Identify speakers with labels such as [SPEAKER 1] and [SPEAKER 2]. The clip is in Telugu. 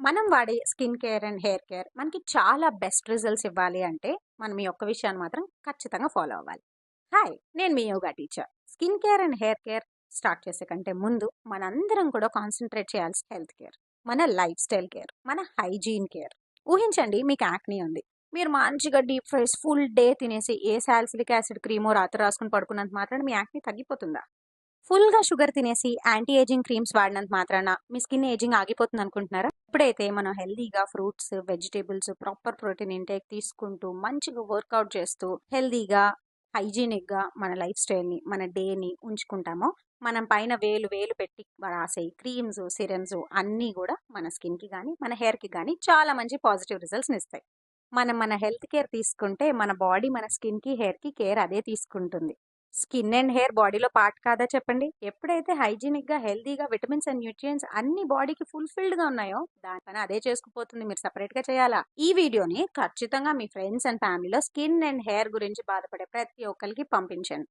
[SPEAKER 1] మనం వాడే skin care and hair care మనకి చాలా బెస్ట్ రిజల్ట్స్ ఇవ్వాలి అంటే మనం ఈ ఒక్క విషయాన్ని మాత్రం ఖచ్చితంగా ఫాలో అవ్వాలి. హాయ్, నేను మీ yoga teacher. Skin care and hair care start చేసే కంటే ముందు మనందరం కూడా కాన్సన్ట్రేట్ చేయాల్సిన హెల్త్ కేర్, మన లైఫ్ స్టైల్ కేర్, మన హైజీన్ కేర్. ఊహించండి, మీకు యాక్నీ ఉంది. మీరు మంచిగా డీప్ ఫ్రైస్ ఫుల్ డే తినేసి ఏ సాల్సిలిక్ యాసిడ్ క్రీమో రాత్రి రాసుకుని పడుకున్నంత మాత్రాన మీ యాక్నీ తగ్గిపోతుందా? ఫుల్‌గా షుగర్ తినేసి యాంటీ ఏజింగ్ క్రీమ్స్ వాడినంత మాత్రాన మీ స్కిన్ ఏజింగ్ ఆగిపోతుంది అనుకుంటున్నారా? ఇప్పుడైతే మనం హెల్తీగా fruits, vegetables, proper protein intake తీసుకుంటూ, మంచిగా వర్కౌట్ చేస్తూ, హెల్తీగా, హైజీనిక్‌గా మన లైఫ్ స్టైల్‌ని, మన డేని ఉంచుకుంటామో, మనం పైన వేలు వేలు పెట్టి రాసే క్రీమ్స్, సిరమ్స్ అన్నీ గూడా మన స్కిన్‌కి గానీ, మన హెయిర్‌కి గానీ చాలా మంచి పాజిటివ్ రిజల్ట్స్‌ని ఇస్తాయి. మనం మన హెల్త్ కేర్ తీసుకుంటే మన బాడీ మన స్కిన్‌కి, హెయిర్‌కి కేర్ అదే తీసుకుంటుంది. స్కిన్ అండ్ హెయిర్ బాడీలో పార్ట్ కాదా చెప్పండి? ఎప్పుడైతే హైజీనిక్‌గా, హెల్తీగా విటమిన్స్ అండ్ న్యూట్రియంట్స్ అన్ని బాడీకి ఫుల్‌ఫిల్డ్‌గా ఉన్నాయో, దాని పని అదే చేసుకుపోతుంది. మీరు సెపరేట్‌గా చేయాలా? ఈ వీడియోని ఖచ్చితంగా మీ ఫ్రెండ్స్ అండ్ ఫ్యామిలీలో స్కిన్ అండ్ హెయిర్ గురించి బాధపడే ప్రతి ఒక్కరికి పంపించండి.